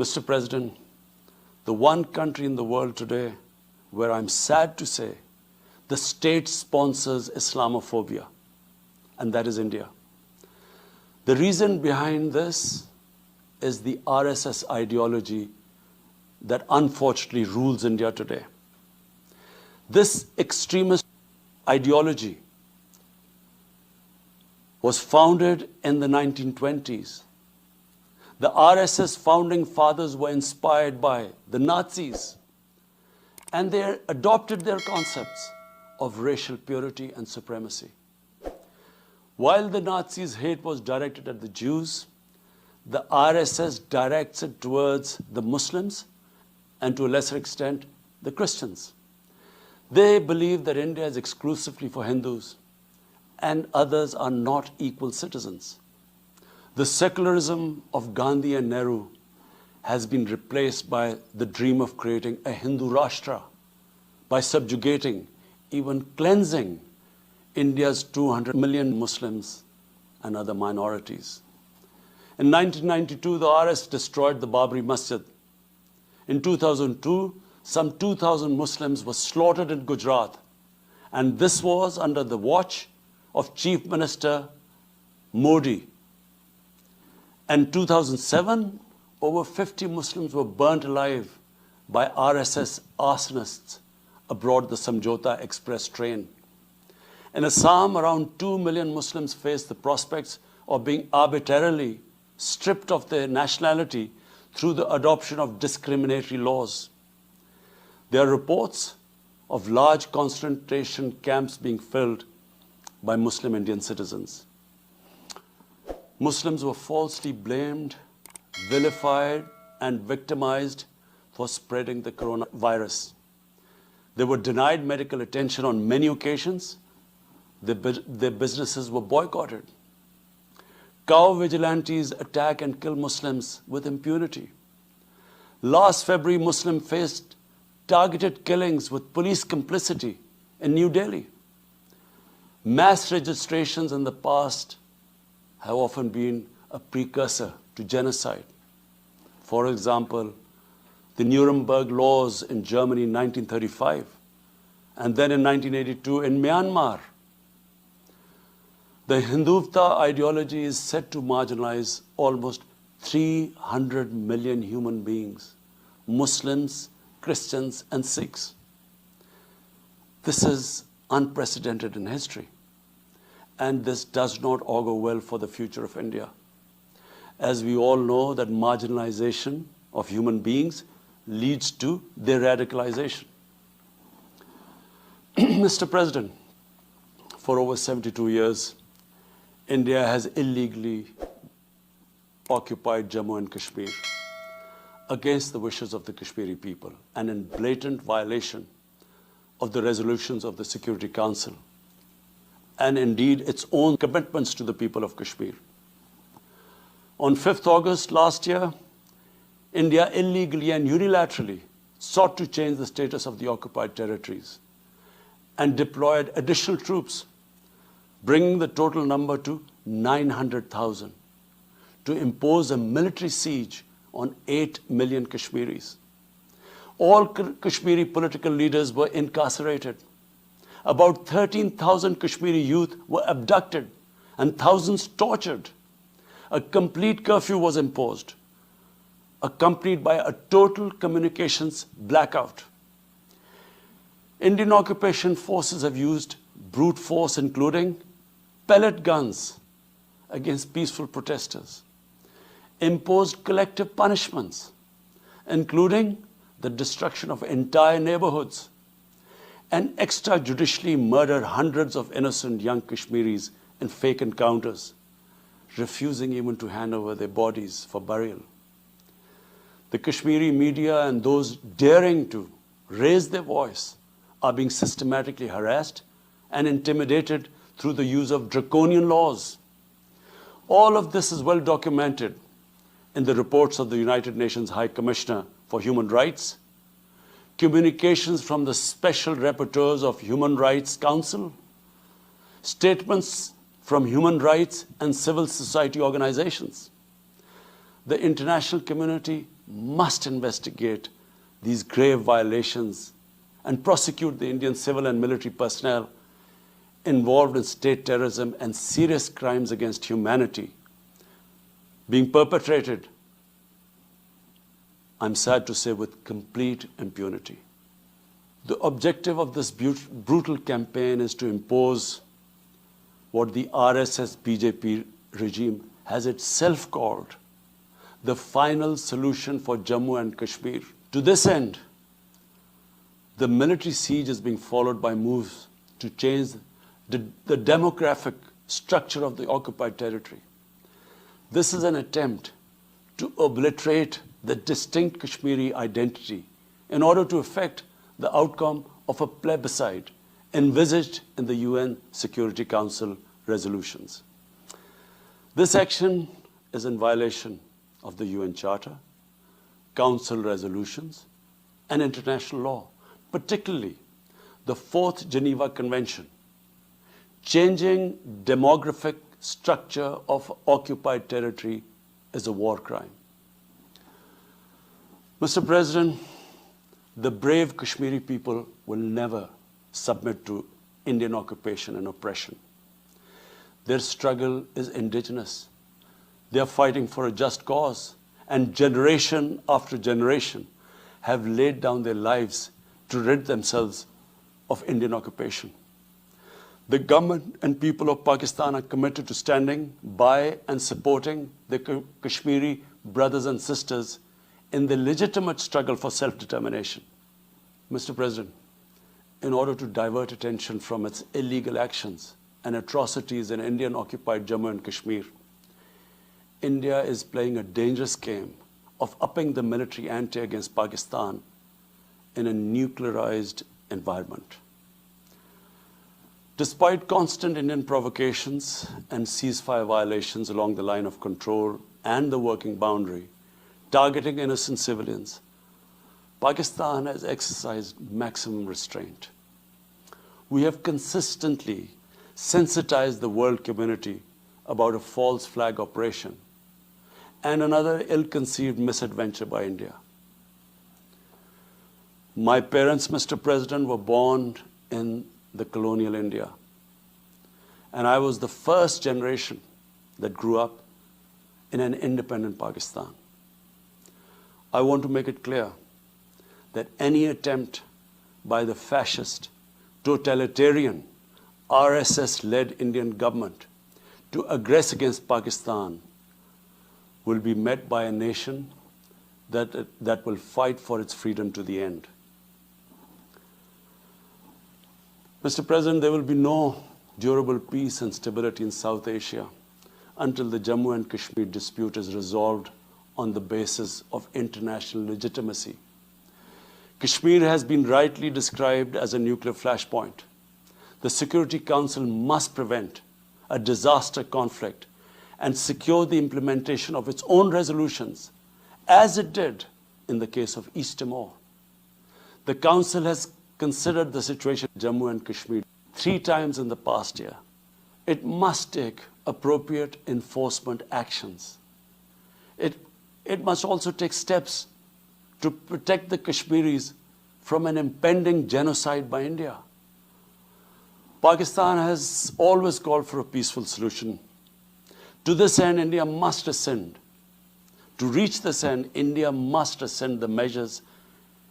Mr. President, the one country in the world today where I'm sad to say the state sponsors Islamophobia, and that is India. The reason behind this is the RSS ideology that unfortunately rules India today. This extremist ideology was founded in the 1920s. The RSS founding fathers were inspired by the Nazis, and they adopted their concepts of racial purity and supremacy. While the Nazis' hate was directed at the Jews, the RSS directs it towards the Muslims and to a lesser extent, the Christians. They believe that India is exclusively for Hindus and others are not equal citizens. The secularism of Gandhi and Nehru has been replaced by the dream of creating a Hindu Rashtra by subjugating, even cleansing India's 200 million Muslims and other minorities. In 1992, the RS destroyed the Babri Masjid. In 2002, some 2,000 Muslims were slaughtered in Gujarat, and this was under the watch of Chief Minister Modi. In 2007, over 50 Muslims were burnt alive by RSS arsonists aboard the Samjhauta Express train. In Assam, around 2 million Muslims face the prospects of being arbitrarily stripped of their nationality through the adoption of discriminatory laws. There are reports of large concentration camps being filled by Muslim Indian citizens. Muslims were falsely blamed, vilified, and victimized for spreading the coronavirus. They were denied medical attention on many occasions. Their businesses were boycotted. Cow vigilantes attack and kill Muslims with impunity. Last February, Muslims faced targeted killings with police complicity in New Delhi. Mass registrations in the past have often been a precursor to genocide. For example, the Nuremberg laws in Germany in 1935, and then in 1982 in Myanmar. The Hindutva ideology is set to marginalize almost 300 million human beings, Muslims, Christians, and Sikhs. This is unprecedented in history, and this does not augur well for the future of India. As we all know that marginalization of human beings leads to their radicalization. Mr. President, for over 72 years, India has illegally occupied Jammu and Kashmir against the wishes of the Kashmiri people and in blatant violation of the resolutions of the Security Council and indeed its own commitments to the people of Kashmir. On 5th August last year, India illegally and unilaterally sought to change the status of the occupied territories and deployed additional troops, bringing the total number to 900,000, to impose a military siege on 8 million Kashmiris. All Kashmiri political leaders were incarcerated. About 13,000 Kashmiri youth were abducted and thousands tortured. A complete curfew was imposed, accompanied by a total communications blackout. Indian occupation forces have used brute force, including pellet guns against peaceful protesters, imposed collective punishments, including the destruction of entire neighborhoods, and extrajudicially murdered hundreds of innocent young Kashmiris in fake encounters, refusing even to hand over their bodies for burial. The Kashmiri media and those daring to raise their voice are being systematically harassed and intimidated through the use of draconian laws. All of this is well documented in the reports of the United Nations High Commissioner for Human Rights, communications from the Special Rapporteurs of Human Rights Council, statements from human rights and civil society organizations. The international community must investigate these grave violations and prosecute the Indian civil and military personnel involved in state terrorism and serious crimes against humanity being perpetrated, I'm sad to say, with complete impunity. The objective of this brutal campaign is to impose what the RSS BJP regime has itself called the final solution for Jammu and Kashmir. To this end, the military siege is being followed by moves to change the demographic structure of the occupied territory. This is an attempt to obliterate the distinct Kashmiri identity in order to effect the outcome of a plebiscite envisaged in the UN Security Council resolutions. This action is in violation of the UN Charter, Council resolutions, and international law, particularly the Fourth Geneva Convention. Changing demographic structure of occupied territory is a war crime. Mr. President, the brave Kashmiri people will never submit to Indian occupation and oppression. Their struggle is indigenous. They are fighting for a just cause, and generation after generation have laid down their lives to rid themselves of Indian occupation. The government and people of Pakistan are committed to standing by and supporting the Kashmiri brothers and sisters in the legitimate struggle for self-determination. Mr. President, in order to divert attention from its illegal actions and atrocities in Indian-occupied Jammu and Kashmir, India is playing a dangerous game of upping the military ante against Pakistan in a nuclearized environment. Despite constant Indian provocations and ceasefire violations along the line of control and the working boundary, targeting innocent civilians, Pakistan has exercised maximum restraint. We have consistently sensitized the world community about a false flag operation and another ill-conceived misadventure by India. My parents, Mr. President, were born in the colonial India, and I was the first generation that grew up in an independent Pakistan. I want to make it clear that any attempt by the fascist, totalitarian, RSS-led Indian government to aggress against Pakistan will be met by a nation that will fight for its freedom to the end. Mr. President, there will be no durable peace and stability in South Asia until the Jammu and Kashmir dispute is resolved on the basis of international legitimacy. Kashmir has been rightly described as a nuclear flashpoint. The Security Council must prevent a disaster conflict and secure the implementation of its own resolutions, as it did in the case of East Timor. The Council has considered the situation in Jammu and Kashmir 3 times in the past year. It must take appropriate enforcement actions. It must also take steps to protect the Kashmiris from an impending genocide by India. Pakistan has always called for a peaceful solution. To this end, India must ascend. To reach this end, India must ascend the measures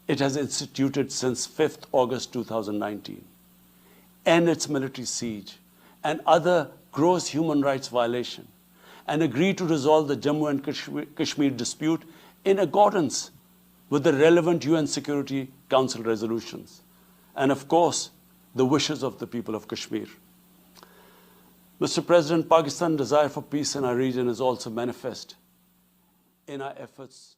it has instituted since 5th August 2019, end its military siege and other gross human rights violation, and agree to resolve the Jammu and Kashmir dispute in accordance with the relevant UN Security Council resolutions, and of course, the wishes of the people of Kashmir. Mr. President, Pakistan's desire for peace in our region is also manifest in our efforts